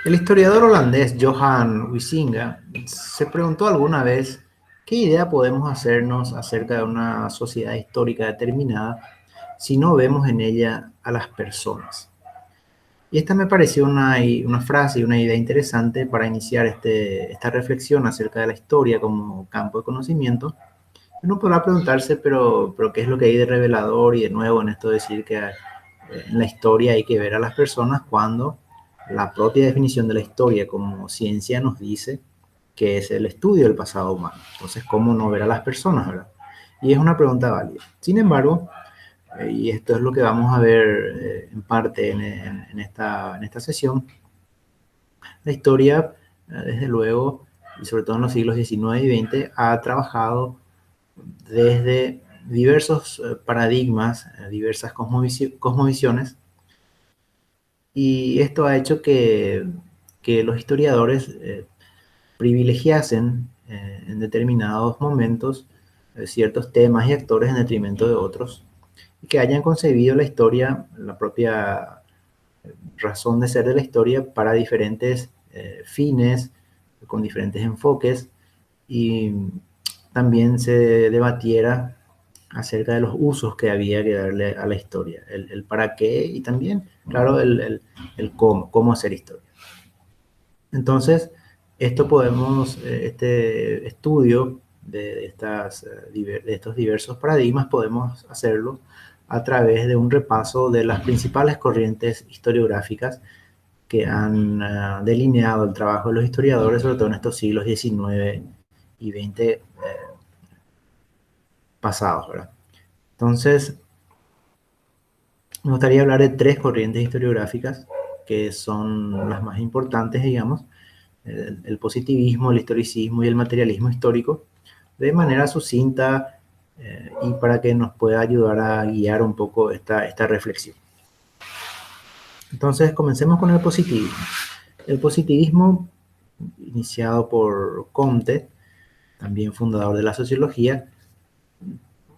El historiador holandés Johan Huizinga se preguntó alguna vez qué idea podemos hacernos acerca de una sociedad histórica determinada si no vemos en ella a las personas. Y esta me pareció una frase y una idea interesante para iniciar esta reflexión acerca de la historia como campo de conocimiento. Uno podrá preguntarse, pero ¿qué es lo que hay de revelador y de nuevo en esto de decir que en la historia hay que ver a las personas cuando la propia definición de la historia como ciencia nos dice que es el estudio del pasado humano? Entonces, ¿cómo no ver a las personas, verdad? Y es una pregunta válida. Sin embargo, y esto es lo que vamos a ver en parte en esta sesión, la historia, desde luego, y sobre todo en los siglos XIX y XX, ha trabajado desde diversos paradigmas, diversas cosmovisiones, y esto ha hecho que los historiadores privilegiasen en determinados momentos ciertos temas y actores en detrimento de otros, y que hayan concebido la historia, la propia razón de ser de la historia para diferentes fines, con diferentes enfoques, y también se debatiera acerca de los usos que había que darle a la historia, el para qué y también, claro, el cómo hacer historia. Entonces, esto podemos, este estudio de estos diversos paradigmas, podemos hacerlo a través de un repaso de las principales corrientes historiográficas que han delineado el trabajo de los historiadores, sobre todo en estos siglos XIX y XX pasados, ¿verdad? Entonces, me gustaría hablar de tres corrientes historiográficas que son las más importantes, digamos, el positivismo, el historicismo y el materialismo histórico, de manera sucinta y para que nos pueda ayudar a guiar un poco esta reflexión. Entonces, comencemos con el positivismo. El positivismo, iniciado por Comte, también fundador de la sociología,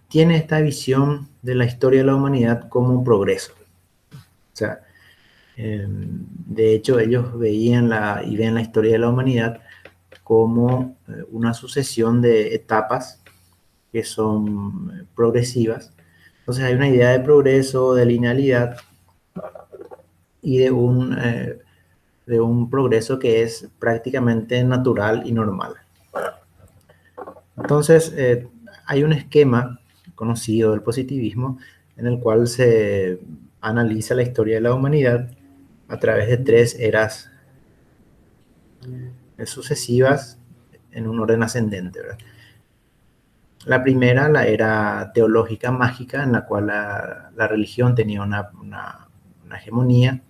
tiene esta visión de la historia de la humanidad como un progreso. O sea, de hecho, ellos veían y ven la historia de la humanidad como una sucesión de etapas que son progresivas. Entonces hay una idea de progreso, de linealidad y de un progreso que es prácticamente natural y normal. Entonces hay un esquema conocido del positivismo en el cual se analiza la historia de la humanidad a través de tres eras sucesivas en un orden ascendente, ¿verdad? La primera, la era teológica mágica, en la cual la religión tenía una hegemonía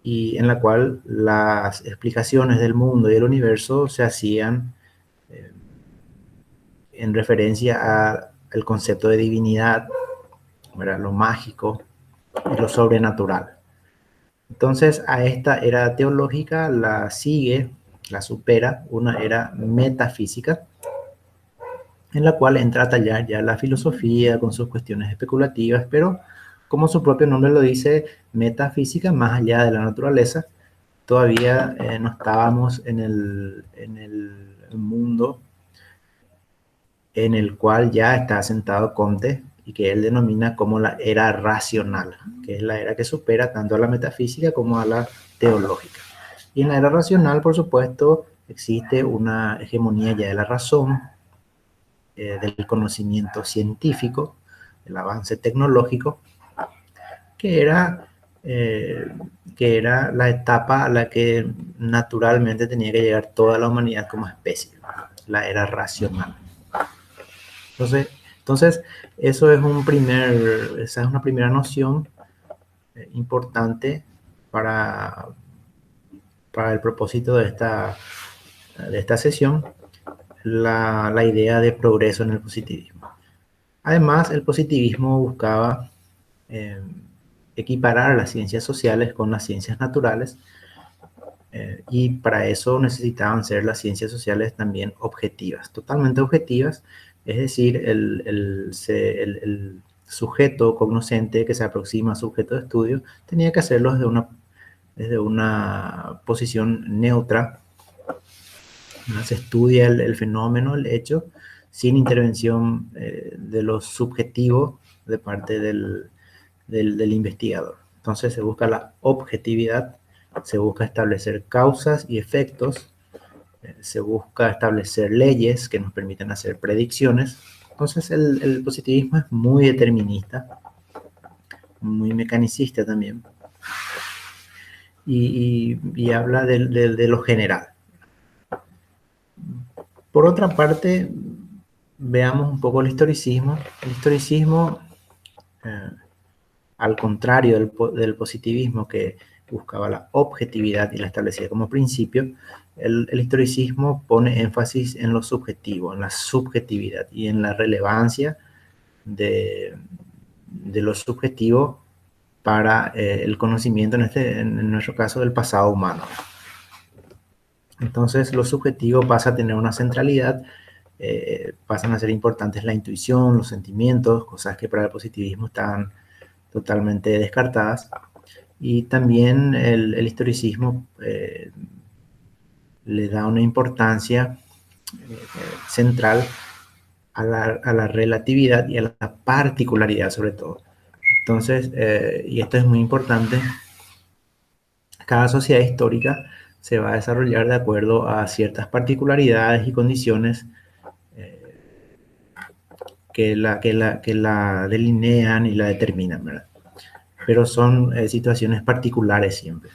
y en la cual las explicaciones del mundo y del universo se hacían eh, en referencia al concepto de divinidad, ¿verdad? Lo mágico y lo sobrenatural. Entonces a esta era teológica la sigue, la supera una era metafísica, en la cual entra a tallar ya la filosofía con sus cuestiones especulativas, pero como su propio nombre lo dice, metafísica, más allá de la naturaleza. Todavía no estábamos en el mundo en el cual ya está asentado Comte y que él denomina como la era racional, que es la era que supera tanto a la metafísica como a la teológica. Y en la era racional, por supuesto, existe una hegemonía ya de la razón, del conocimiento científico, el avance tecnológico, que era, eh, que era la etapa a la que naturalmente tenía que llegar toda la humanidad como especie, la era racional. Entonces, entonces eso es esa es una primera noción importante para, para el propósito de esta sesión, la idea de progreso en el positivismo. Además, el positivismo buscaba eh, equiparar las ciencias sociales con las ciencias naturales, y para eso necesitaban ser las ciencias sociales también objetivas, totalmente objetivas, es decir, el sujeto cognoscente que se aproxima al sujeto de estudio tenía que hacerlo desde una posición neutra, ¿no? Se estudia el fenómeno, el hecho, sin intervención de lo subjetivo de parte del investigador. Entonces se busca la objetividad, se busca establecer causas y efectos, se busca establecer leyes que nos permiten hacer predicciones. Entonces el positivismo es muy determinista, muy mecanicista también, y habla de lo general. Por otra parte, veamos un poco el historicismo. El historicismo, al contrario del positivismo, que buscaba la objetividad y la establecía como principio, el historicismo pone énfasis en lo subjetivo, en la subjetividad y en la relevancia de lo subjetivo para el conocimiento, en nuestro caso, del pasado humano. Entonces, lo subjetivo pasa a tener una centralidad, pasan a ser importantes la intuición, los sentimientos, cosas que para el positivismo están totalmente descartadas. Y también el historicismo le da una importancia central a la relatividad y a la particularidad sobre todo. Entonces, y esto es muy importante, cada sociedad histórica se va a desarrollar de acuerdo a ciertas particularidades y condiciones que la delinean y la determinan, ¿verdad? Pero son situaciones particulares siempre.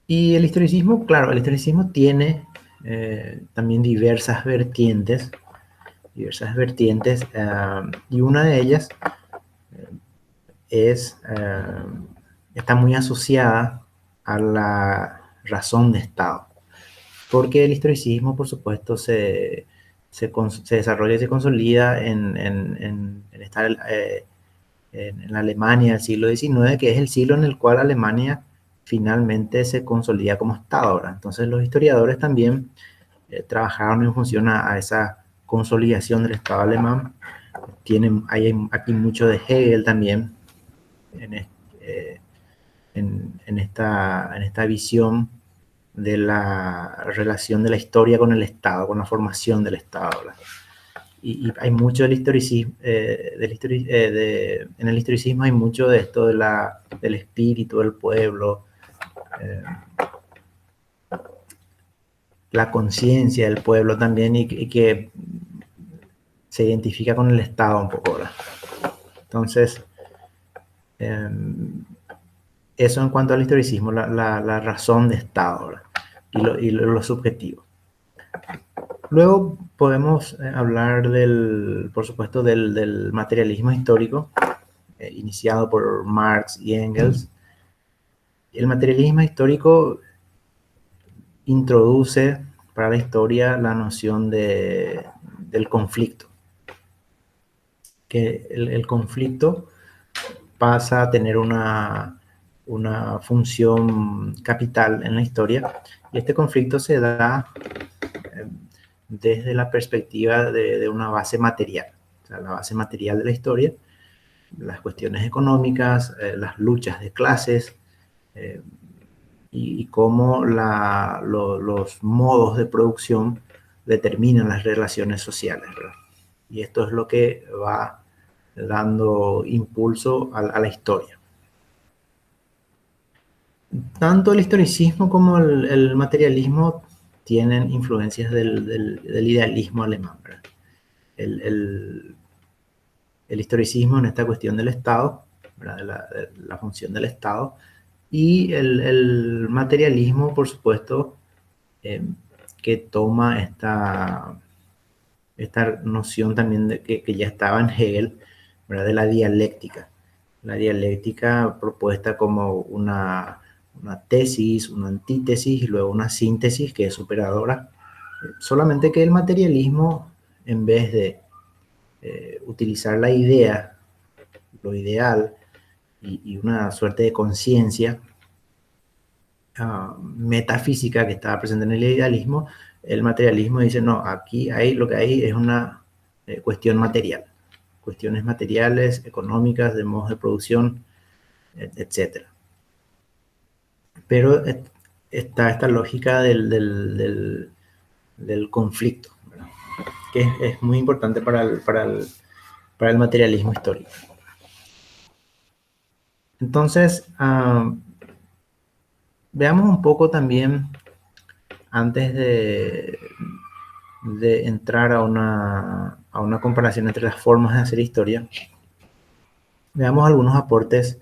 Y el historicismo, claro, el historicismo tiene también diversas vertientes, y una de ellas está muy asociada a la razón de Estado, porque el historicismo, por supuesto, se desarrolla y se consolida en la Alemania del siglo XIX, que es el siglo en el cual Alemania finalmente se consolida como Estado. ¿Verdad? Entonces los historiadores también trabajaron en función a esa consolidación del Estado alemán. Hay aquí mucho de Hegel también en esta visión de la relación de la historia con el Estado, con la formación del Estado. ¿Verdad? Y hay mucho del historicismo, en el historicismo hay mucho de esto del espíritu del pueblo, la conciencia del pueblo también, y que se identifica con el Estado un poco, ¿verdad? Entonces, eso en cuanto al historicismo, la razón de Estado, ¿verdad? Y lo subjetivo. Luego podemos hablar por supuesto, del materialismo histórico, iniciado por Marx y Engels. El materialismo histórico introduce para la historia la noción del conflicto, que el conflicto pasa a tener una función capital en la historia, y este conflicto se da desde la perspectiva de una base material, o sea, la base material de la historia, las cuestiones económicas, las luchas de clases, y cómo los modos de producción determinan las relaciones sociales, ¿verdad? Y esto es lo que va dando impulso a la historia. Tanto el historicismo como el materialismo tienen influencias del idealismo alemán, ¿verdad? El historicismo en esta cuestión del Estado, ¿verdad? De la función del Estado, y el materialismo, por supuesto, que toma esta noción también que ya estaba en Hegel, ¿verdad? De la dialéctica. La dialéctica propuesta como una tesis, una antítesis y luego una síntesis que es superadora. Solamente que el materialismo, en vez de utilizar la idea, lo ideal, y una suerte de conciencia metafísica que estaba presente en el idealismo, el materialismo dice, no, aquí lo que hay es una cuestión material, cuestiones materiales, económicas, de modos de producción, etcétera. Pero está esta lógica del conflicto, ¿verdad? Que es muy importante para el materialismo histórico. Entonces, veamos un poco también, antes de entrar a una comparación entre las formas de hacer historia, veamos algunos aportes,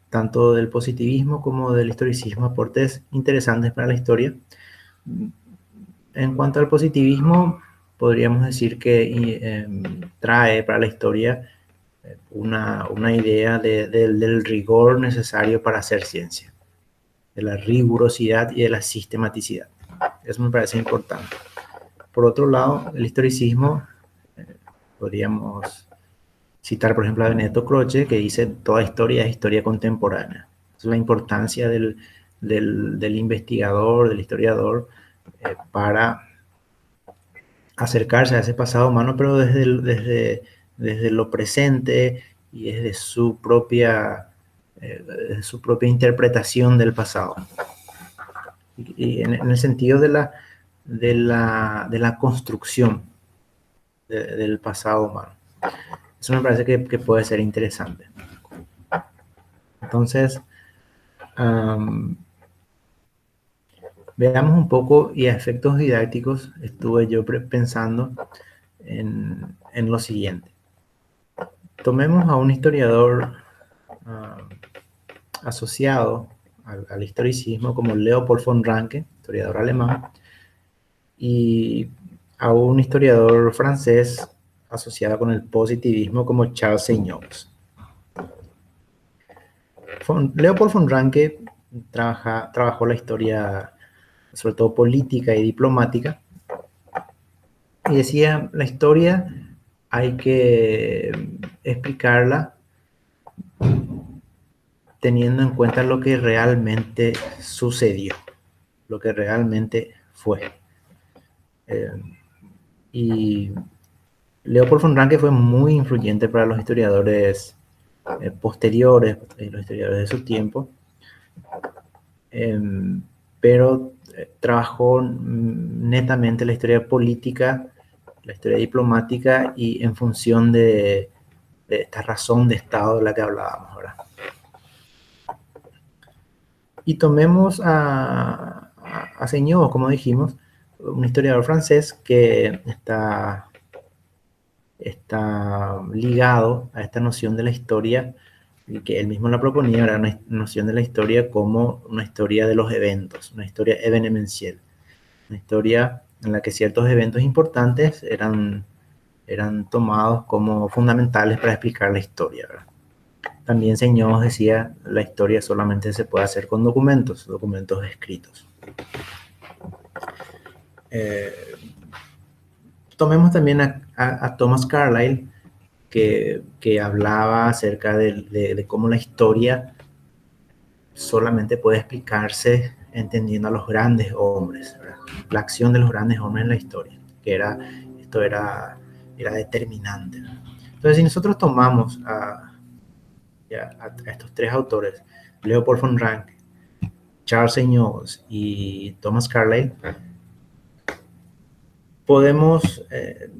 tanto del positivismo como del historicismo, aportes interesantes para la historia. En cuanto al positivismo, podríamos decir que trae para la historia una idea del rigor necesario para hacer ciencia, de la rigurosidad y de la sistematicidad. Eso me parece importante. Por otro lado, el historicismo, podríamos citar, por ejemplo, a Benedetto Croce, que dice: toda historia es historia contemporánea. Es la importancia del investigador, del historiador, para acercarse a ese pasado humano, pero desde lo presente y desde su propia interpretación del pasado. Y en el sentido de la construcción del pasado humano. Eso me parece que puede ser interesante. Entonces, veamos un poco, y a efectos didácticos estuve yo pensando en lo siguiente. Tomemos a un historiador asociado al historicismo como Leopold von Ranke, historiador alemán, y a un historiador francés asociado con el positivismo como Charles Seignobs. Leopold von Ranke trabajó la historia, sobre todo política y diplomática, y decía: la historia hay que explicarla teniendo en cuenta lo que realmente sucedió, lo que realmente fue. Y Leopold von Ranke fue muy influyente para los historiadores posteriores, los historiadores de su tiempo, pero trabajó netamente la historia política, la historia diplomática, y en función de esta razón de Estado de la que hablábamos ahora. Y tomemos a Seignobs, como dijimos, un historiador francés que está ligado a esta noción de la historia, y que él mismo la proponía, era una noción de la historia como una historia de los eventos, una historia evenemential, una historia en la que ciertos eventos importantes eran tomados como fundamentales para explicar la historia, ¿verdad? También Seignobs decía: la historia solamente se puede hacer con documentos escritos. Tomemos también a Thomas Carlyle, que hablaba acerca de cómo la historia solamente puede explicarse entendiendo a los grandes hombres, ¿verdad? La acción de los grandes hombres en la historia, que esto era determinante, ¿verdad? Entonces, si nosotros tomamos a estos tres autores, Leopold von Ranke, Charles Seignobs y Thomas Carlyle, podemos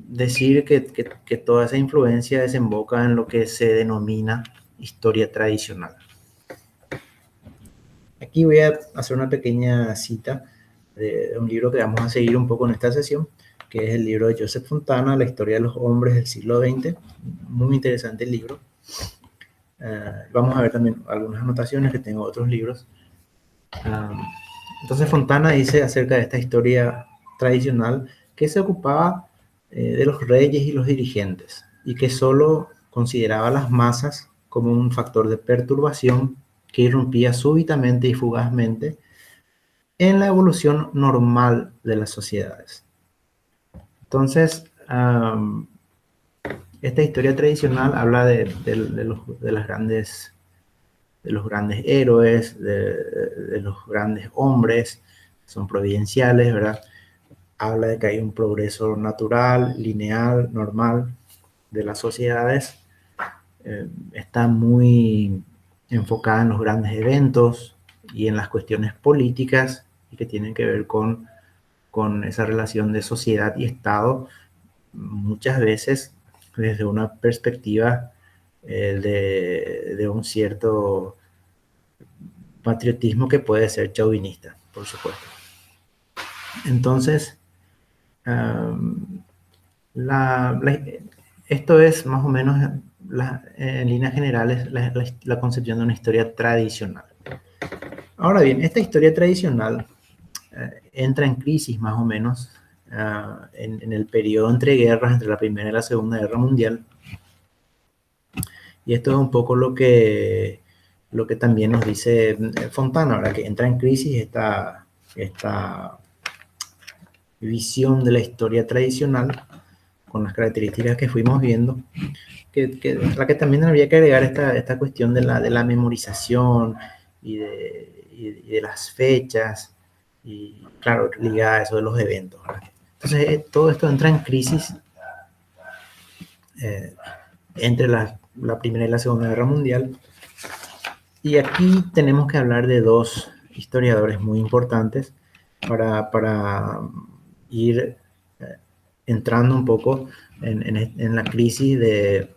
decir que toda esa influencia desemboca en lo que se denomina historia tradicional. Aquí voy a hacer una pequeña cita de un libro que vamos a seguir un poco en esta sesión, que es el libro de Joseph Fontana, La historia de los hombres del siglo XX. Muy interesante el libro. Vamos a ver también algunas anotaciones que tengo de otros libros. Entonces Fontana dice acerca de esta historia tradicional que se ocupaba de los reyes y los dirigentes, y que solo consideraba a las masas como un factor de perturbación que irrumpía súbitamente y fugazmente en la evolución normal de las sociedades. Entonces, esta historia tradicional habla de los grandes héroes, de los grandes hombres, son providenciales, ¿verdad? Habla de que hay un progreso natural, lineal, normal de las sociedades, está muy enfocada en los grandes eventos y en las cuestiones políticas y que tienen que ver con esa relación de sociedad y Estado, muchas veces desde una perspectiva de un cierto patriotismo que puede ser chauvinista, por supuesto. Entonces, esto es más o menos, en líneas generales, la concepción de una historia tradicional. Ahora bien, esta historia tradicional entra en crisis más o menos en el periodo entre guerras, entre la Primera y la Segunda Guerra Mundial. Y esto es un poco lo que también nos dice Fontana, ahora que entra en crisis esta visión de la historia tradicional con las características que fuimos viendo, la que también habría que agregar esta cuestión de la memorización y de las fechas, y claro, ligada a eso de los eventos, ¿verdad? Entonces, todo esto entra en crisis entre la Primera y la Segunda Guerra Mundial. Y aquí tenemos que hablar de dos historiadores muy importantes para ir entrando un poco en la crisis de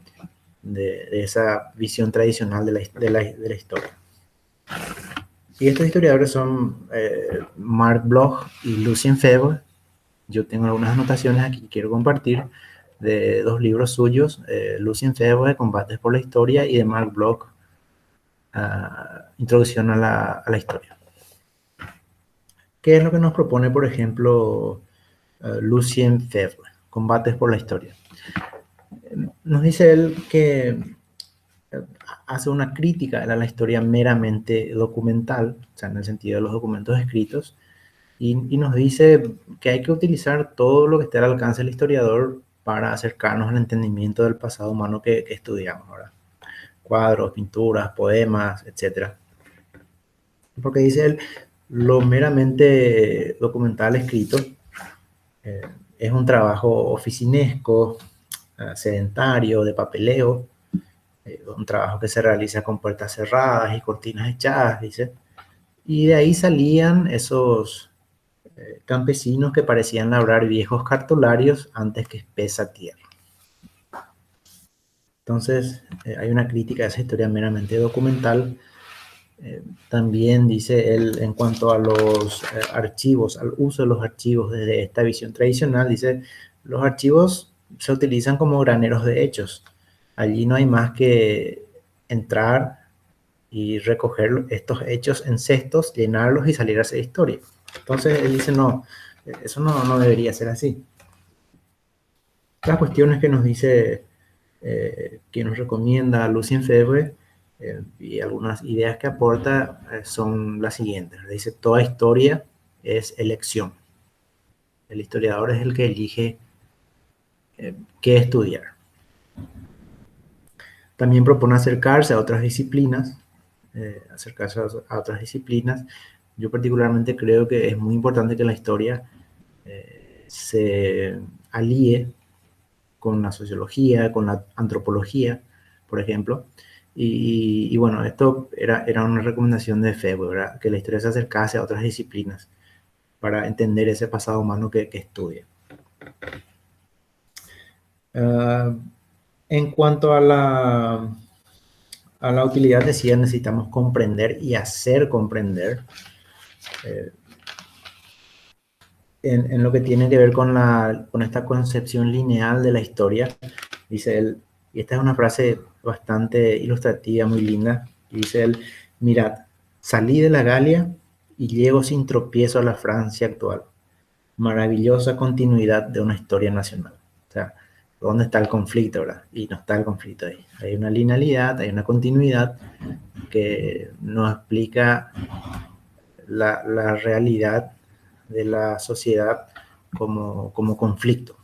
esa visión tradicional de la historia. Y estos historiadores son Marc Bloch y Lucien Febvre. Yo tengo algunas anotaciones aquí que quiero compartir de dos libros suyos, Lucien Febvre, Combates por la Historia, y de Marc Bloch, Introducción a la Historia. ¿Qué es lo que nos propone, por ejemplo, Lucien Febvre, Combates por la Historia? Nos dice él que hace una crítica a la historia meramente documental, o sea, en el sentido de los documentos escritos, y nos dice que hay que utilizar todo lo que esté al alcance del historiador para acercarnos al entendimiento del pasado humano que estudiamos ahora. Cuadros, pinturas, poemas, etc. Porque dice él, lo meramente documental escrito es un trabajo oficinesco, sedentario, de papeleo, un trabajo que se realiza con puertas cerradas y cortinas echadas, dice. Y de ahí salían esos campesinos que parecían labrar viejos cartularios antes que espesa tierra. Entonces, hay una crítica a esa historia meramente documental. También dice él, en cuanto a los archivos, al uso de los archivos desde esta visión tradicional, dice, los archivos se utilizan como graneros de hechos. Allí no hay más que entrar y recoger estos hechos en cestos, llenarlos y salir a hacer historia. Entonces él dice, no, eso no debería ser así. Las cuestiones que nos dice, que nos recomienda Lucien Febvre, y algunas ideas que aporta son las siguientes. Dice, toda historia es elección. El historiador es el que elige qué estudiar. También propone acercarse a otras disciplinas, Yo particularmente creo que es muy importante que la historia se alíe con la sociología, con la antropología, por ejemplo. Y bueno, esto era una recomendación de Febvre, ¿verdad? Que la historia se acercase a otras disciplinas para entender ese pasado humano que estudia. En cuanto a la utilidad, decía, necesitamos comprender y hacer comprender. En lo que tiene que ver con esta concepción lineal de la historia, dice él, y esta es una frase bastante ilustrativa, muy linda, y dice él, mirad, salí de la Galia y llego sin tropiezo a la Francia actual. Maravillosa continuidad de una historia nacional. O sea, ¿dónde está el conflicto, verdad? Y no está el conflicto ahí. Hay una linealidad, hay una continuidad que nos explica la realidad de la sociedad como conflicto.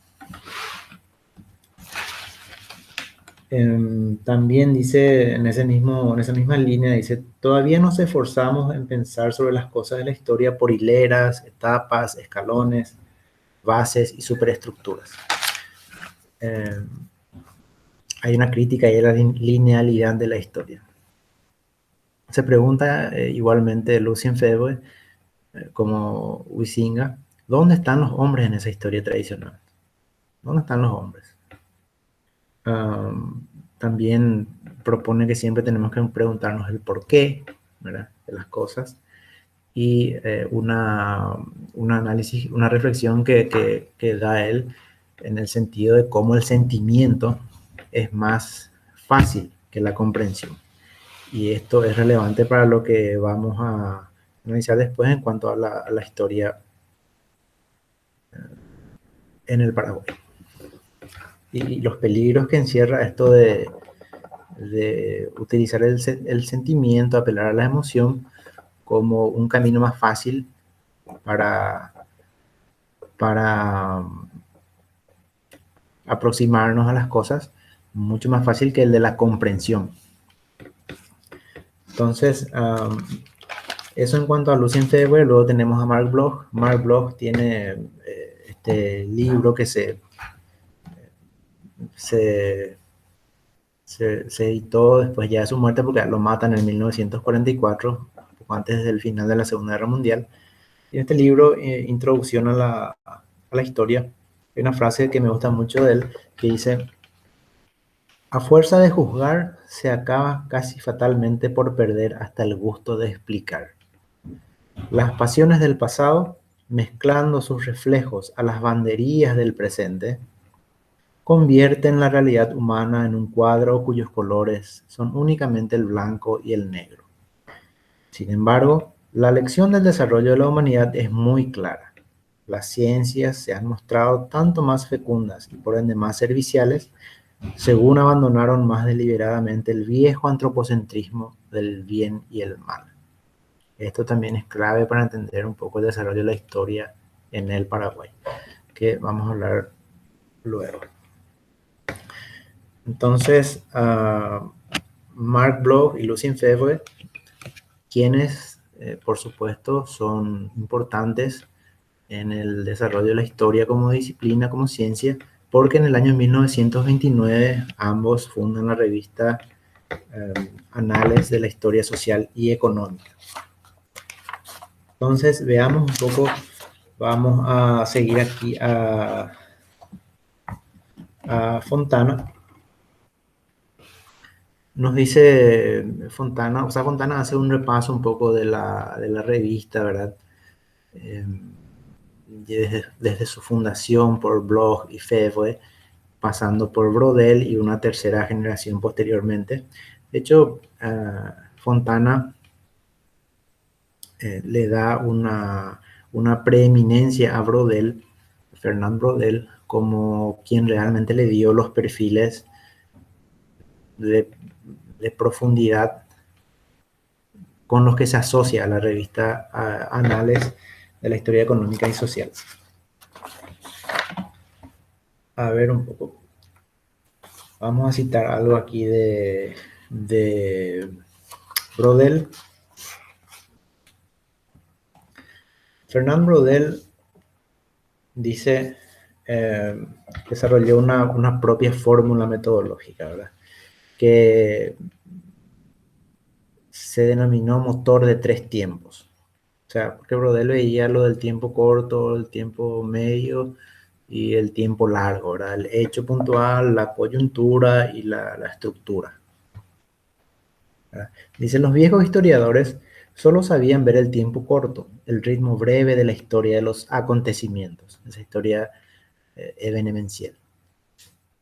También dice, en esa misma línea, dice, todavía nos esforzamos en pensar sobre las cosas de la historia por hileras, etapas, escalones, bases y superestructuras. hay una crítica ahí a la linealidad de la historia. Se pregunta igualmente Lucien Febvre, como Huizinga, ¿dónde están los hombres en esa historia tradicional? ¿Dónde están los hombres? También propone que siempre tenemos que preguntarnos el por qué, ¿verdad?, de las cosas, y un análisis, una reflexión que da él en el sentido de cómo el sentimiento es más fácil que la comprensión. Y esto es relevante para lo que vamos a analizar después en cuanto a la historia en el Paraguay. Y los peligros que encierra esto de utilizar el sentimiento, apelar a la emoción como un camino más fácil para aproximarnos a las cosas, mucho más fácil que el de la comprensión. Entonces, eso en cuanto a Lucien Febvre. Luego tenemos a Mark Bloch. Mark Bloch tiene este libro que se editó después ya de su muerte, porque lo matan en 1944, poco antes del final de la Segunda Guerra Mundial. Y en este libro, Introducción a la historia, hay una frase que me gusta mucho de él, que dice: a fuerza de juzgar, se acaba casi fatalmente por perder hasta el gusto de explicar. Las pasiones del pasado, mezclando sus reflejos a las banderías del presente, convierten la realidad humana en un cuadro cuyos colores son únicamente el blanco y el negro. Sin embargo, la lección del desarrollo de la humanidad es muy clara. Las ciencias se han mostrado tanto más fecundas y por ende más serviciales, según abandonaron más deliberadamente el viejo antropocentrismo del bien y el mal. Esto también es clave para entender un poco el desarrollo de la historia en el Paraguay, que vamos a hablar luego. Entonces, Mark Bloch y Lucien Febvre, quienes, por supuesto, son importantes en el desarrollo de la historia como disciplina, como ciencia, porque en el año 1929 ambos fundan la revista Anales de la Historia Social y Económica. Entonces, veamos un poco, vamos a seguir aquí a Fontana. Nos dice Fontana, o sea, Fontana hace un repaso un poco de la revista, ¿verdad? Desde su fundación por Bloch y Febvre, pasando por Brodel y una tercera generación posteriormente. De hecho, Fontana le da una preeminencia a Brodel, Fernand Brodel, como quien realmente le dio los perfiles de profundidad con los que se asocia a la revista Anales de la Historia Económica y Social. A ver un poco. Vamos a citar algo aquí de Brodel. Fernand Brodel dice, desarrolló una propia fórmula metodológica, ¿verdad?, que se denominó motor de tres tiempos. O sea, porque Brodel veía lo del tiempo corto, el tiempo medio y el tiempo largo, ¿verdad? El hecho puntual, la coyuntura y la estructura, ¿verdad? Dicen los viejos historiadores, solo sabían ver el tiempo corto, el ritmo breve de la historia de los acontecimientos, esa historia evenemencial.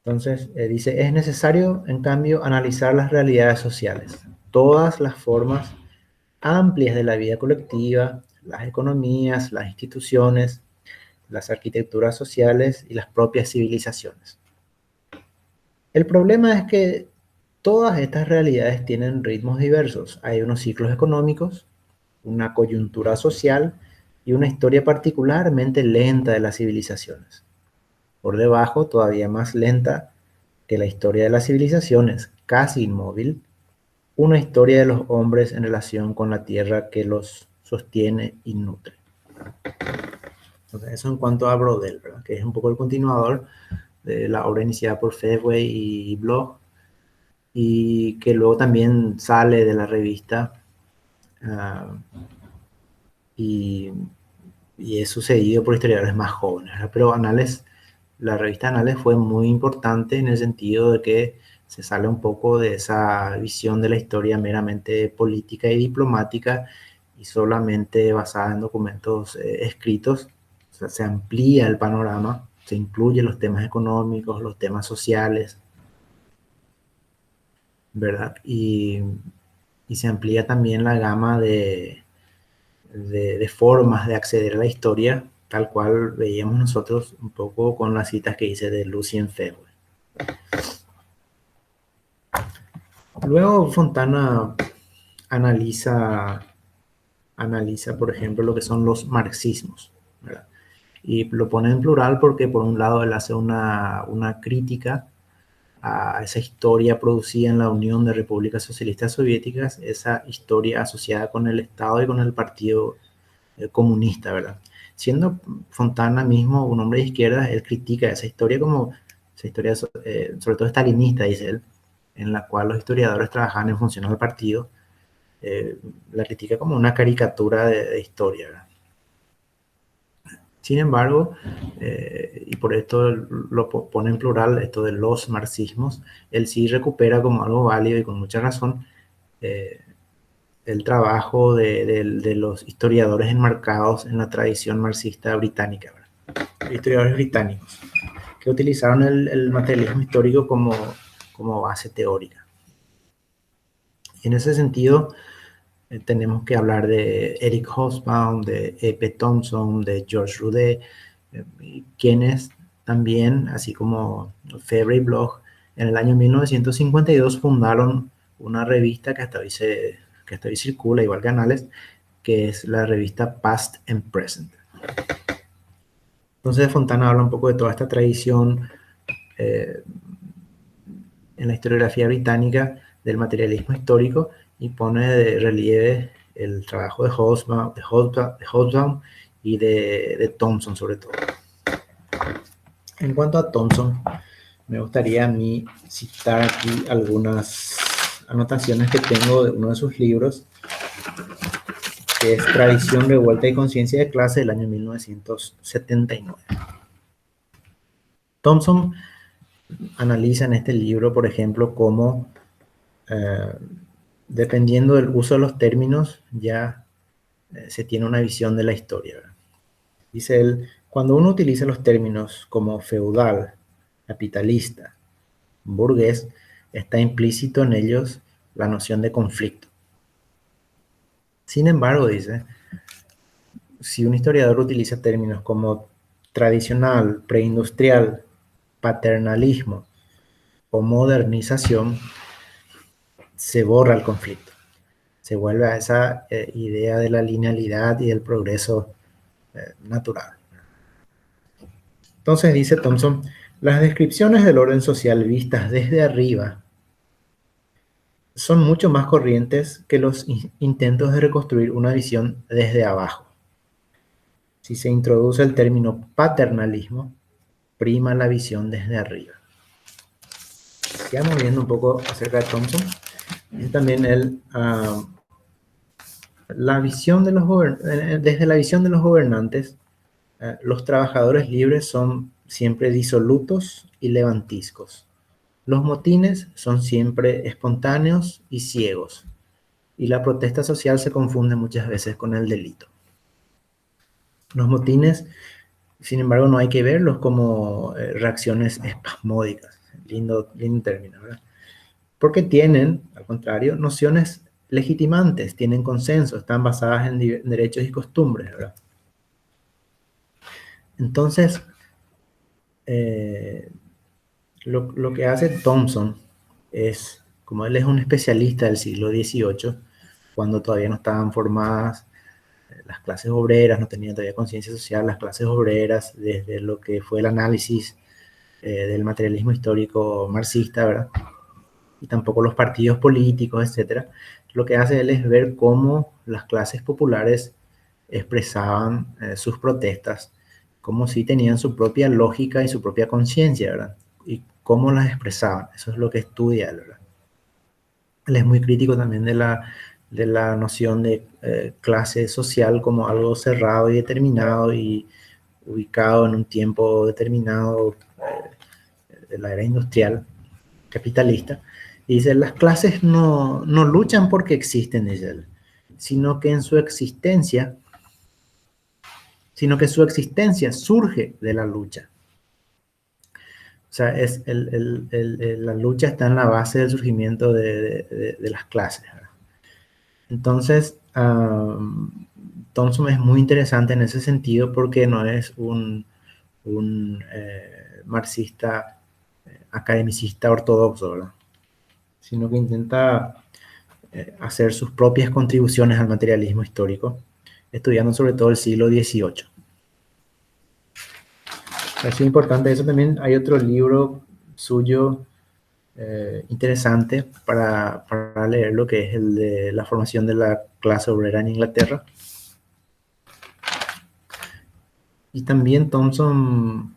Entonces, dice, es necesario, en cambio, analizar las realidades sociales, todas las formas amplias de la vida colectiva, las economías, las instituciones, las arquitecturas sociales y las propias civilizaciones. El problema es que todas estas realidades tienen ritmos diversos. Hay unos ciclos económicos, una coyuntura social y una historia particularmente lenta de las civilizaciones. Por debajo, todavía más lenta que la historia de las civilizaciones, casi inmóvil, una historia de los hombres en relación con la tierra que los sostiene y nutre. Entonces, eso en cuanto a Brodel, ¿verdad?, que es un poco el continuador de la obra iniciada por Febvre y Bloch, y que luego también sale de la revista uh, y, y es sucedido por historiadores más jóvenes, ¿verdad? Pero Anales, la revista Anales fue muy importante en el sentido de que se sale un poco de esa visión de la historia meramente política y diplomática y solamente basada en documentos escritos. O sea, se amplía el panorama, se incluyen los temas económicos, los temas sociales, ¿verdad? Y se amplía también la gama de formas de acceder a la historia, tal cual veíamos nosotros un poco con las citas que hice de Lucien Febvre. Luego Fontana analiza, por ejemplo, lo que son los marxismos, ¿verdad? Y lo pone en plural porque por un lado él hace una crítica a esa historia producida en la Unión de Repúblicas Socialistas Soviéticas, esa historia asociada con el Estado y con el Partido Comunista, ¿verdad? Siendo Fontana mismo un hombre de izquierda, él critica esa historia como, esa historia sobre todo stalinista, dice él, en la cual los historiadores trabajaban en función al partido, la critica como una caricatura de historia, ¿verdad? Sin embargo, y por esto lo pone en plural, esto de los marxismos, él sí recupera como algo válido y con mucha razón eh, el trabajo de los historiadores enmarcados en la tradición marxista británica, ¿verdad? Historiadores británicos, que utilizaron el materialismo histórico como base teórica. Y en ese sentido, tenemos que hablar de Eric Hobsbawm, de E.P. Thompson, de George Roudet, quienes también, así como Febvre y Bloch, en el año 1952 fundaron una revista que hasta hoy circula, igual que Anales, que es la revista Past and Present. Entonces Fontana habla un poco de toda esta tradición en la historiografía británica del materialismo histórico y pone de relieve el trabajo de Hobsbawm y de Thompson sobre todo. En cuanto a Thompson, me gustaría a mí citar aquí algunas anotaciones que tengo de uno de sus libros, que es Tradición, Revuelta y Conciencia de Clase del año 1979. Thompson analiza en este libro, por ejemplo, cómo dependiendo del uso de los términos ya se tiene una visión de la historia, ¿verdad? Dice él, cuando uno utiliza los términos como feudal, capitalista, burgués, está implícito en ellos la noción de conflicto. Sin embargo, dice, si un historiador utiliza términos como tradicional, preindustrial, paternalismo o modernización, se borra el conflicto. Se vuelve a esa idea de la linealidad y del progreso natural. Entonces, dice Thompson, las descripciones del orden social vistas desde arriba son mucho más corrientes que los intentos de reconstruir una visión desde abajo. Si se introduce el término paternalismo, prima la visión desde arriba. Sigamos viendo un poco acerca de Thompson. Y también él, la visión de desde la visión de los gobernantes, los trabajadores libres son siempre disolutos y levantiscos. Los motines son siempre espontáneos y ciegos, y la protesta social se confunde muchas veces con el delito. Los motines, sin embargo, no hay que verlos como reacciones espasmódicas. Lindo término, ¿verdad? Porque tienen, al contrario, nociones legitimantes, tienen consenso, están basadas en derechos y costumbres, ¿verdad? Entonces, lo que hace Thompson es, como él es un especialista del siglo XVIII, cuando todavía no estaban formadas las clases obreras, no tenían todavía conciencia social, las clases obreras, desde lo que fue el análisis del materialismo histórico marxista, ¿verdad? Y tampoco los partidos políticos, etcétera. Lo que hace él es ver cómo las clases populares expresaban sus protestas, como si tenían su propia lógica y su propia conciencia, ¿verdad? Y cómo las expresaban. Eso es lo que estudia él, ¿verdad? Él es muy crítico también de la noción de clase social como algo cerrado y determinado y ubicado en un tiempo determinado de la era industrial capitalista. Y dice, las clases no luchan porque existen, dice él, sino que en su existencia, sino que su existencia surge de la lucha. O sea, es la lucha está en la base del surgimiento de las clases, ¿verdad? Entonces, Thompson es muy interesante en ese sentido porque no es un marxista academicista ortodoxo, ¿verdad? Sino que intenta hacer sus propias contribuciones al materialismo histórico, estudiando sobre todo el siglo XVIII. Es importante eso también. Hay otro libro suyo interesante para leer, lo que es el de la formación de la clase obrera en Inglaterra. Y también Thompson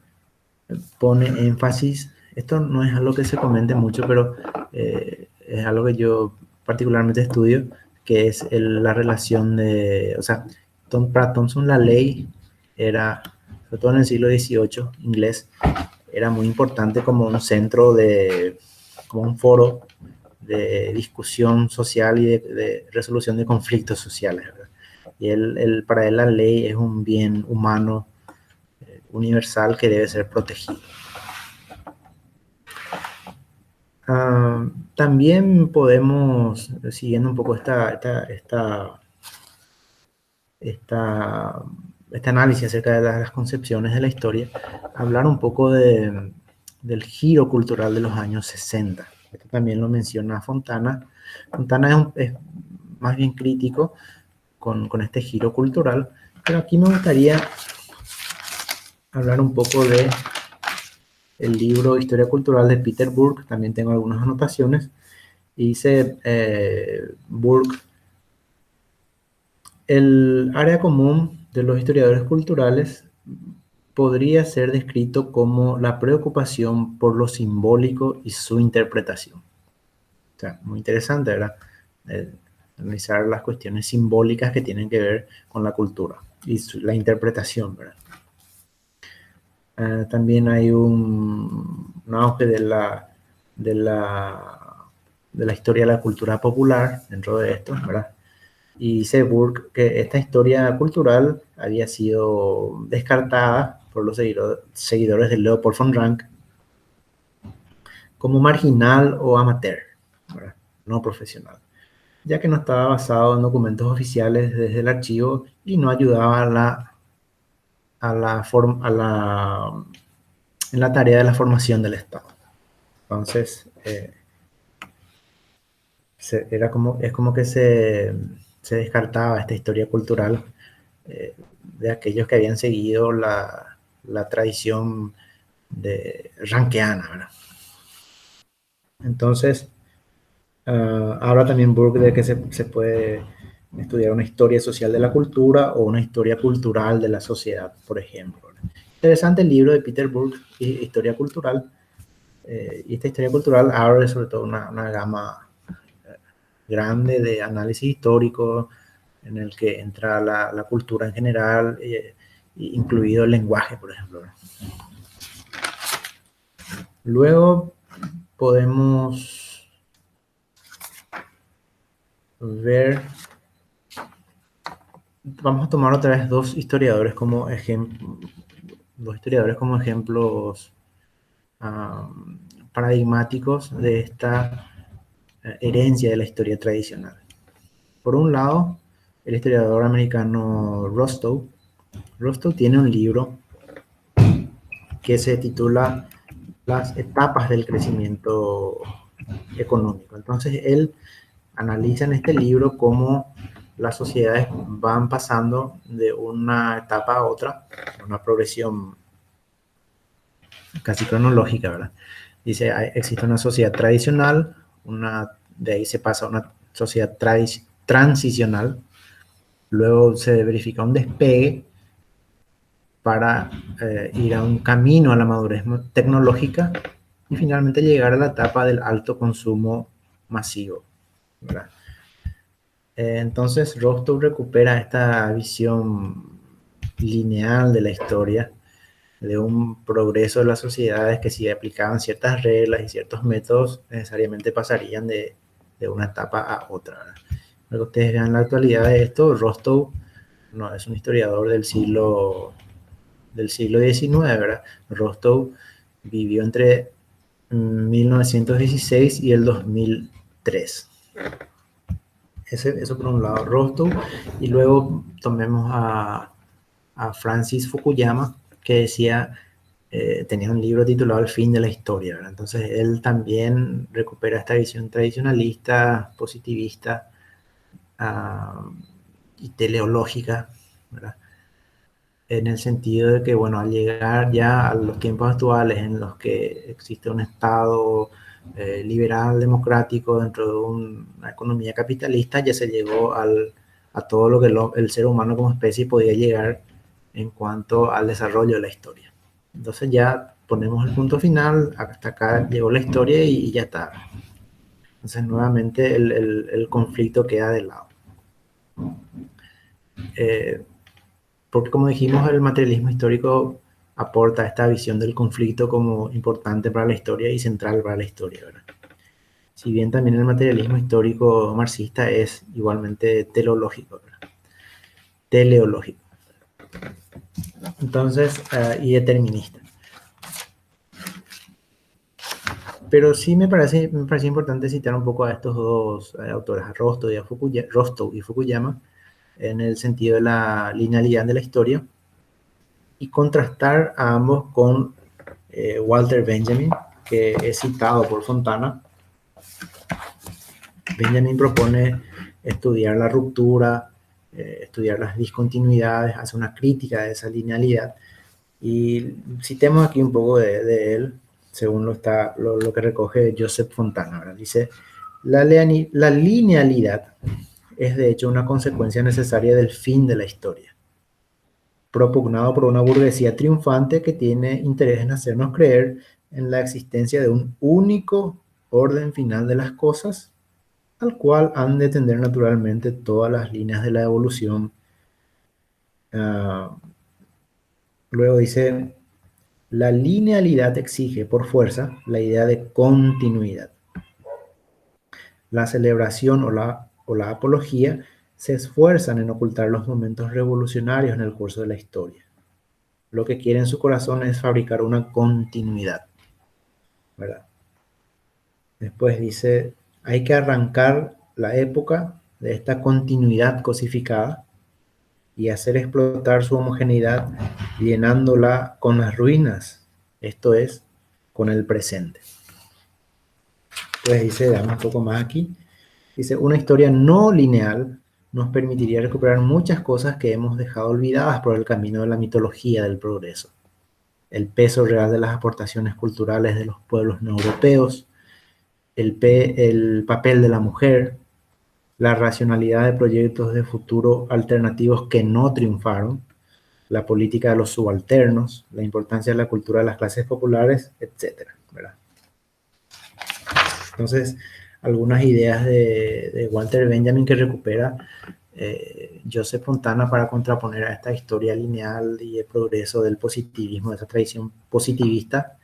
pone énfasis, esto no es algo que se comente mucho, pero es algo que yo particularmente estudio, que es la relación de, o sea, para Thompson la ley era, sobre todo en el siglo XVIII inglés, era muy importante como un centro como un foro de discusión social y de resolución de conflictos sociales, ¿verdad? Y para él la ley es un bien humano universal que debe ser protegido. También podemos, siguiendo un poco este análisis acerca de las concepciones de la historia, hablar un poco del giro cultural de los años 60. Esto también lo menciona Fontana. Fontana es más bien crítico con este giro cultural, pero aquí me gustaría hablar un poco de el libro Historia Cultural de Peter Burke. También tengo algunas anotaciones. Y dice Burke, el área común de los historiadores culturales podría ser descrito como la preocupación por lo simbólico y su interpretación. O sea, muy interesante, ¿verdad? Analizar las cuestiones simbólicas que tienen que ver con la cultura y la interpretación, ¿verdad? También hay un auge de la historia de la cultura popular dentro de esto, ¿verdad? Y dice Burke que esta historia cultural había sido descartada por los seguidores de Leopold von Ranke como marginal o amateur, ¿verdad? No profesional, ya que no estaba basado en documentos oficiales desde el archivo y no ayudaba en la tarea de la formación del Estado. Entonces, es como que se descartaba esta historia cultural de aquellos que habían seguido la tradición rankeana, ¿verdad? Entonces, habla también Burke de que se puede estudiar una historia social de la cultura o una historia cultural de la sociedad, por ejemplo. Interesante el libro de Peter Burke, Historia Cultural. Y esta historia cultural abre sobre todo una gama grande de análisis histórico en el que entra la cultura en general, incluido el lenguaje, por ejemplo. Luego podemos ver, vamos a tomar otra vez dos historiadores como ejemplos paradigmáticos de esta herencia de la historia tradicional. Por un lado, el historiador americano Rostow. Rostow tiene un libro que se titula Las etapas del crecimiento económico. Entonces, él analiza en este libro cómo las sociedades van pasando de una etapa a otra, una progresión casi cronológica, ¿verdad? Dice, existe una sociedad tradicional, de ahí se pasa a una sociedad transicional, luego se verifica un despegue para ir a un camino a la madurez tecnológica y finalmente llegar a la etapa del alto consumo masivo. ¿verdad? Entonces Rostow recupera esta visión lineal de la historia, de un progreso de las sociedades que si aplicaban ciertas reglas y ciertos métodos, necesariamente pasarían de una etapa a otra, ¿verdad? Lo que ustedes vean en la actualidad de esto, Rostow no, es un historiador del siglo XIX, ¿verdad? Rostow vivió entre 1916 y el 2003. Eso por un lado, Rostow. Y luego tomemos a Francis Fukuyama, que decía, tenía un libro titulado El fin de la historia, ¿verdad? Entonces él también recupera esta visión tradicionalista, positivista uh, y teleológica, ¿verdad? En el sentido de que, bueno, al llegar ya a los tiempos actuales en los que existe un Estado liberal, democrático, dentro de una economía capitalista, ya se llegó a todo lo que el ser humano como especie podía llegar en cuanto al desarrollo de la historia. Entonces ya ponemos el punto final, hasta acá llegó la historia y ya está. Entonces nuevamente el conflicto queda de lado. Porque como dijimos, el materialismo histórico aporta esta visión del conflicto como importante para la historia y central para la historia, ¿verdad? Si bien también el materialismo histórico marxista es igualmente teleológico, ¿verdad? Teleológico. Entonces, y determinista. Pero sí me parece importante citar un poco a estos dos autores, a Rostow y Fukuyama, en el sentido de la linealidad de la historia, y contrastar a ambos con Walter Benjamin, que es citado por Fontana. Benjamin propone estudiar la ruptura, estudiar las discontinuidades, hace una crítica de esa linealidad. Y citemos aquí un poco de él, según lo que recoge Joseph Fontana, ¿verdad? Dice, la linealidad es de hecho una consecuencia necesaria del fin de la historia, propugnado por una burguesía triunfante que tiene interés en hacernos creer en la existencia de un único orden final de las cosas, al cual han de tender naturalmente todas las líneas de la evolución. Luego dice, la linealidad exige por fuerza la idea de continuidad. La celebración o la apología se esfuerzan en ocultar los momentos revolucionarios en el curso de la historia. Lo que quiere en su corazón es fabricar una continuidad, ¿verdad? Después dice, hay que arrancar la época de esta continuidad cosificada y hacer explotar su homogeneidad, llenándola con las ruinas, esto es, con el presente. Pues dice, dame un poco más aquí, dice, una historia no lineal nos permitiría recuperar muchas cosas que hemos dejado olvidadas por el camino de la mitología del progreso. El peso real de las aportaciones culturales de los pueblos no europeos, el papel de la mujer, la racionalidad de proyectos de futuro alternativos que no triunfaron, la política de los subalternos, la importancia de la cultura de las clases populares, etcétera, ¿verdad? Entonces, algunas ideas de Walter Benjamin que recupera Joseph Fontana para contraponer a esta historia lineal y el progreso del positivismo, de esa tradición positivista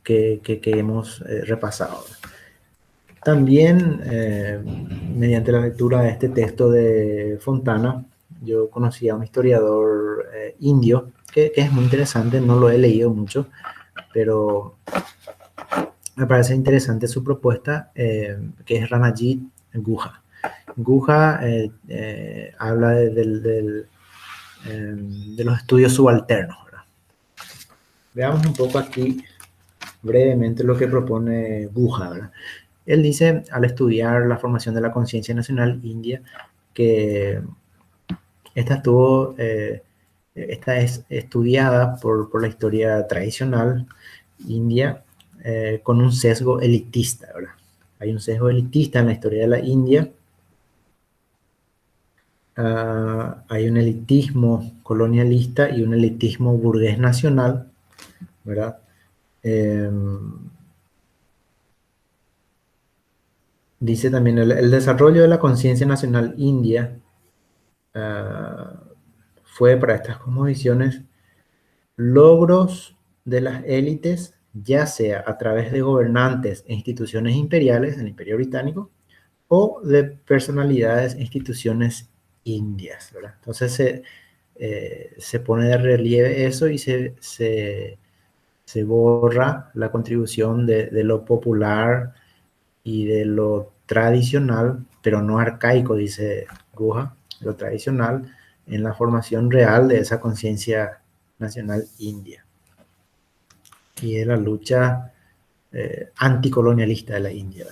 que hemos repasado. También, mediante la lectura de este texto de Fontana, yo conocí a un historiador indio que es muy interesante, no lo he leído mucho, pero me parece interesante su propuesta, que es Ranajit Guha. Guha habla de los estudios subalternos, ¿verdad? Veamos un poco aquí brevemente lo que propone Guha, ¿verdad? Él dice, al estudiar la formación de la conciencia nacional india, que esta es estudiada por la historia tradicional india con un sesgo elitista, ¿verdad? Hay un sesgo elitista en la historia de la India. Hay un elitismo colonialista y un elitismo burgués nacional, ¿verdad? Dice también, el desarrollo de la conciencia nacional india ah, fue para estas cosmovisiones logros de las élites, ya sea a través de gobernantes e instituciones imperiales del Imperio Británico o de personalidades e instituciones indias, ¿verdad? Entonces se pone de relieve eso y se borra la contribución de lo popular y de lo tradicional, pero no arcaico, dice Guha, lo tradicional, en la formación real de esa conciencia nacional india y de la lucha anticolonialista de la India.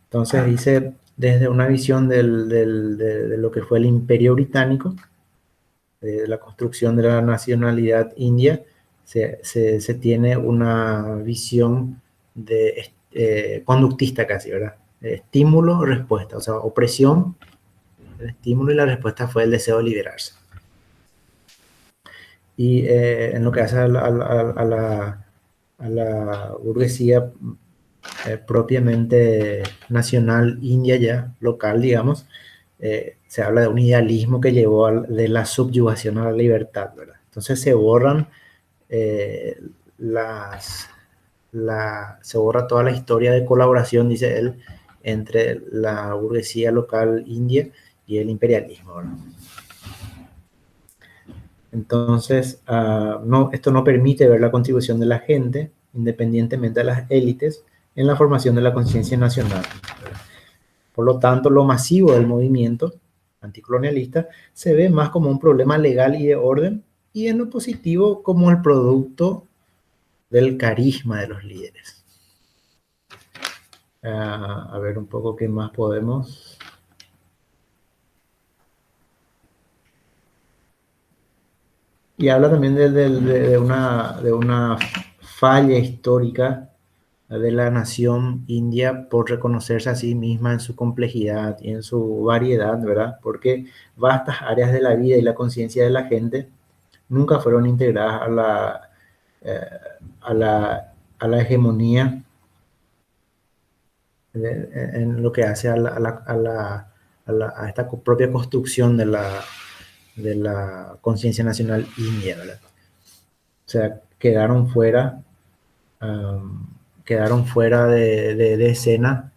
Entonces dice, desde una visión de lo que fue el imperio británico, de la construcción de la nacionalidad india, se tiene una visión conductista casi, ¿verdad? Estímulo-respuesta, o sea, opresión, el estímulo y la respuesta fue el deseo de liberarse. Y en lo que hace a la burguesía propiamente nacional india ya, local, digamos, se habla de un idealismo que llevó de la subyugación a la libertad, ¿verdad? Entonces se borran eh, las, se borra toda la historia de colaboración, dice él, entre la burguesía local india y el imperialismo, ¿verdad? Entonces, no, esto no permite ver la contribución de la gente, independientemente de las élites, en la formación de la conciencia nacional. Por lo tanto, lo masivo del movimiento anticolonialista se ve más como un problema legal y de orden, y en lo positivo como el producto del carisma de los líderes. A ver un poco qué más podemos. Y habla también de una falla histórica de la nación india por reconocerse a sí misma en su complejidad y en su variedad, ¿verdad? Porque vastas áreas de la vida y la conciencia de la gente nunca fueron integradas eh, a a la hegemonía en lo que hace a esta propia construcción de la conciencia nacional india, ¿verdad? O sea, um, quedaron fuera de escena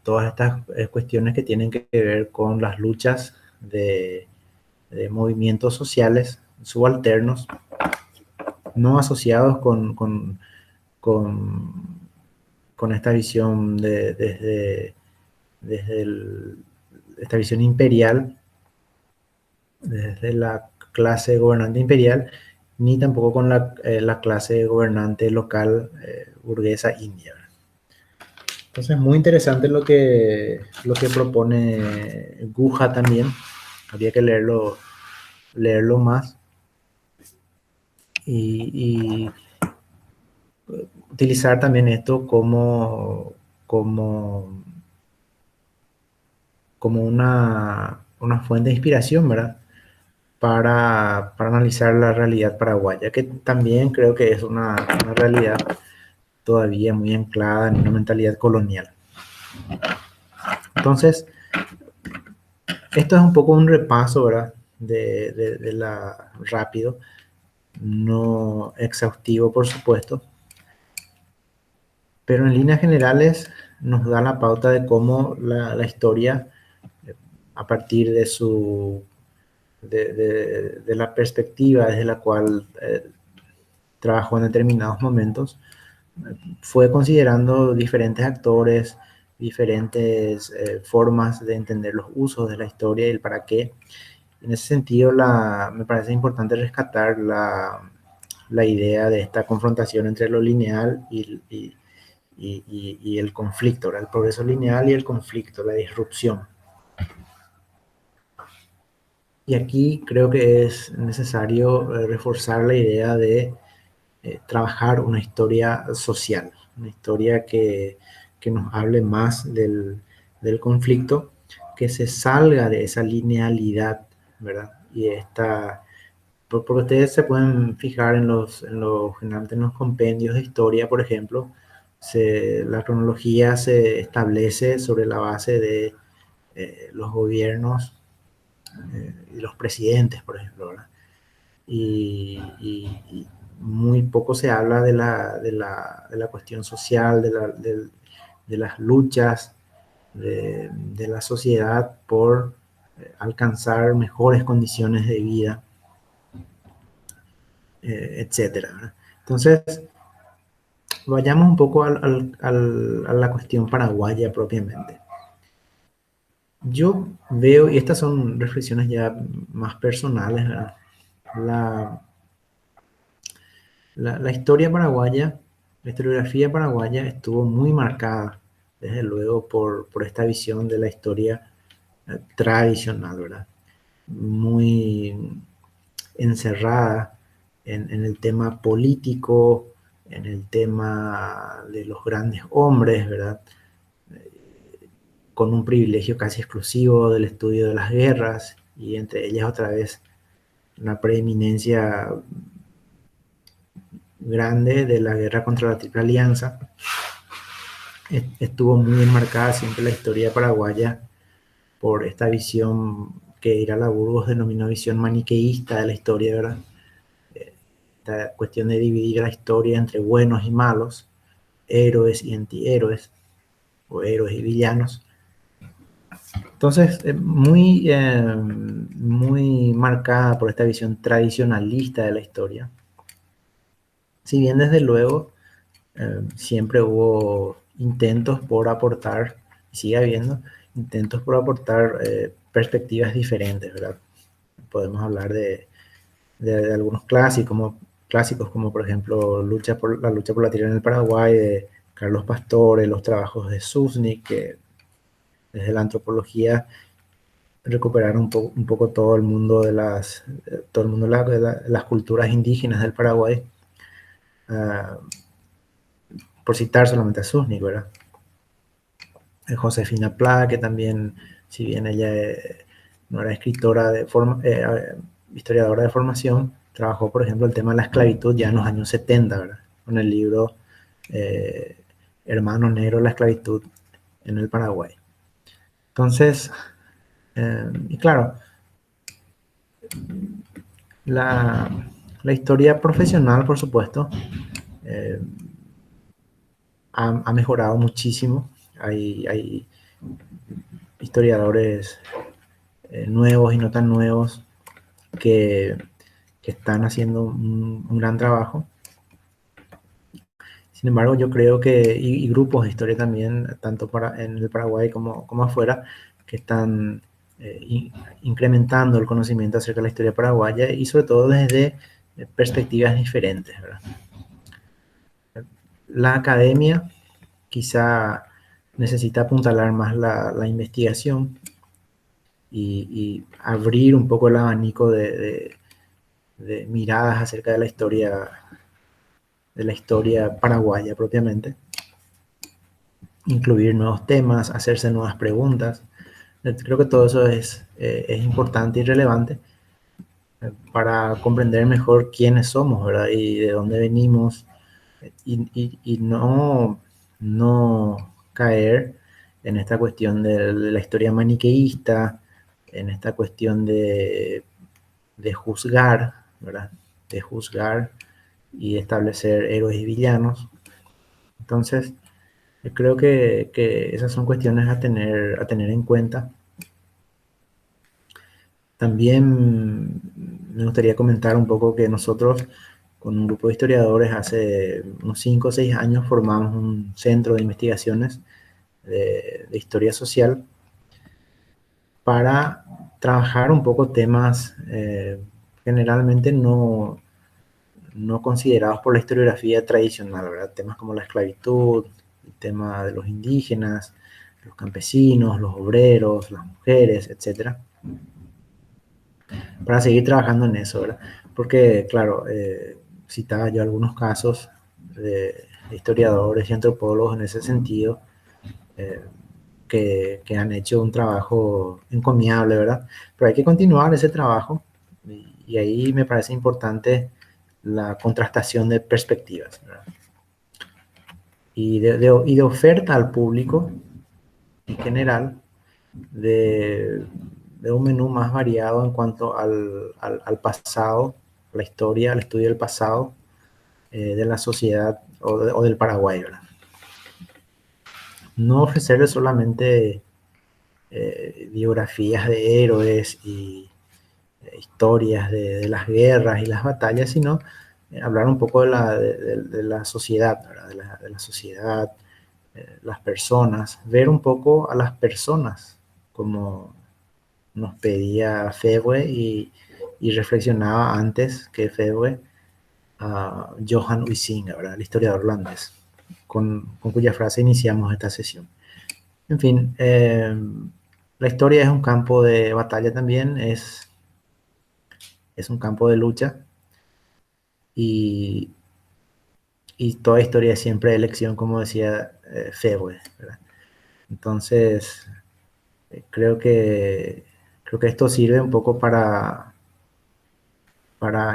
todas estas cuestiones que tienen que ver con las luchas de movimientos sociales subalternos, no asociados con, con esta visión desde esta visión imperial, desde la clase gobernante imperial, ni tampoco con la clase gobernante local burguesa india. Entonces, muy interesante lo que propone Guha también. Habría que leerlo más y utilizar también esto como, como una fuente de inspiración, ¿verdad? Para analizar la realidad paraguaya, que también creo que es una realidad todavía muy anclada en una mentalidad colonial. Entonces, esto es un poco un repaso, ¿verdad? De la rápido, no exhaustivo, por supuesto, pero en líneas generales nos da la pauta de cómo la historia, a partir de de la perspectiva desde la cual trabajó en determinados momentos, fue considerando diferentes actores, diferentes formas de entender los usos de la historia y el para qué. En ese sentido, me parece importante rescatar la idea de esta confrontación entre lo lineal y el conflicto, ¿verdad? El progreso lineal y el conflicto, la disrupción. Y aquí creo que es necesario reforzar la idea de trabajar una historia social, una historia que nos hable más del conflicto, que se salga de esa linealidad, ¿verdad? Y porque ustedes se pueden fijar generalmente en los compendios de historia, por ejemplo, la cronología se establece sobre la base de los gobiernos y los presidentes, por ejemplo, ¿verdad? Y muy poco se habla de la cuestión social, de las luchas de la sociedad por alcanzar mejores condiciones de vida, etcétera, ¿verdad? Entonces, vayamos un poco a la cuestión paraguaya propiamente. Yo veo, y estas son reflexiones ya más personales, ¿verdad? La, la historia paraguaya, la historiografía paraguaya estuvo muy marcada, desde luego, por esta visión de la historia tradicional, ¿verdad? Muy encerrada en el tema político, en el tema de los grandes hombres, ¿verdad? Con un privilegio casi exclusivo del estudio de las guerras y entre ellas otra vez una preeminencia grande de la guerra contra la Triple Alianza. Estuvo muy enmarcada siempre la historia paraguaya por esta visión que Ira Burgos denominó visión maniqueísta de la historia, ¿verdad? Esta cuestión de dividir la historia entre buenos y malos, héroes y antihéroes, o héroes y villanos. Entonces, muy marcada por esta visión tradicionalista de la historia. Si bien desde luego siempre hubo intentos por aportar, y sigue habiendo intentos por aportar perspectivas diferentes, ¿verdad? Podemos hablar de algunos clásicos como por ejemplo la lucha por la tierra en el Paraguay, de Carlos Pastore, los trabajos de Susnik, que desde la antropología recuperaron un poco todo el mundo de las culturas indígenas del Paraguay, por citar solamente a Susnik, ¿verdad? Josefina Pla, que también, si bien ella no era historiadora de formación, trabajó, por ejemplo, el tema de la esclavitud ya en los años 70, ¿verdad? Con el libro Hermano Negro, la esclavitud en el Paraguay. Entonces, y claro, la historia profesional, por supuesto, ha mejorado muchísimo. Hay historiadores nuevos y no tan nuevos que están haciendo un gran trabajo. Sin embargo, yo creo que, y grupos de historia también, tanto en el Paraguay como afuera, que están incrementando el conocimiento acerca de la historia paraguaya y sobre todo desde perspectivas diferentes, ¿verdad? La academia quizá necesita apuntalar más la investigación y abrir un poco el abanico de miradas acerca de la historia paraguaya propiamente, incluir nuevos temas, hacerse nuevas preguntas. Creo que todo eso es importante y relevante para comprender mejor quiénes somos, ¿verdad? Y de dónde venimos, y no caer en esta cuestión de la historia maniqueísta, en esta cuestión de juzgar, ¿verdad? De juzgar y establecer héroes y villanos. Entonces, yo creo que esas son cuestiones a tener en cuenta. También me gustaría comentar un poco que nosotros, con un grupo de historiadores, hace unos 5 o 6 años formamos un centro de investigaciones de historia social para trabajar un poco temas generalmente no considerados por la historiografía tradicional, ¿verdad? Temas como la esclavitud, el tema de los indígenas, los campesinos, los obreros, las mujeres, etcétera, para seguir trabajando en eso, ¿verdad? Porque, claro, citaba yo algunos casos de historiadores y antropólogos en ese sentido, eh, que han hecho un trabajo encomiable, ¿verdad? Pero hay que continuar ese trabajo y ahí me parece importante la contrastación de perspectivas, ¿verdad? y de oferta al público en general de, de un menú más variado en cuanto al pasado, la historia, al estudio del pasado de la sociedad o del Paraguay, ¿verdad? No ofrecerle solamente biografías de héroes y historias de las guerras y las batallas, sino hablar un poco de la sociedad, ¿verdad? De la sociedad, las personas, ver un poco a las personas como nos pedía Febue y reflexionaba antes que Febue a Johan Huizinga, ¿verdad? El historiador holandés, con cuya frase iniciamos esta sesión. En fin, la historia es un campo de batalla también, es un campo de lucha y, y toda historia es siempre elección, como decía Febue, ¿verdad? Entonces, creo que esto sirve un poco para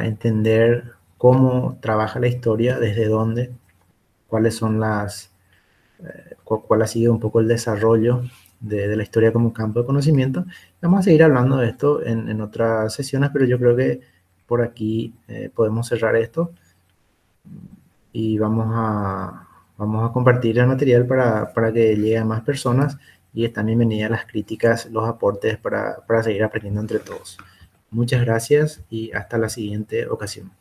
entender cómo trabaja la historia, desde dónde, cuáles son cuál ha sido un poco el desarrollo de la historia como campo de conocimiento. Vamos a seguir hablando de esto en otras sesiones, pero yo creo que por aquí podemos cerrar esto y vamos a compartir el material para que llegue a más personas y están bienvenidas las críticas, los aportes para seguir aprendiendo entre todos. Muchas gracias y hasta la siguiente ocasión.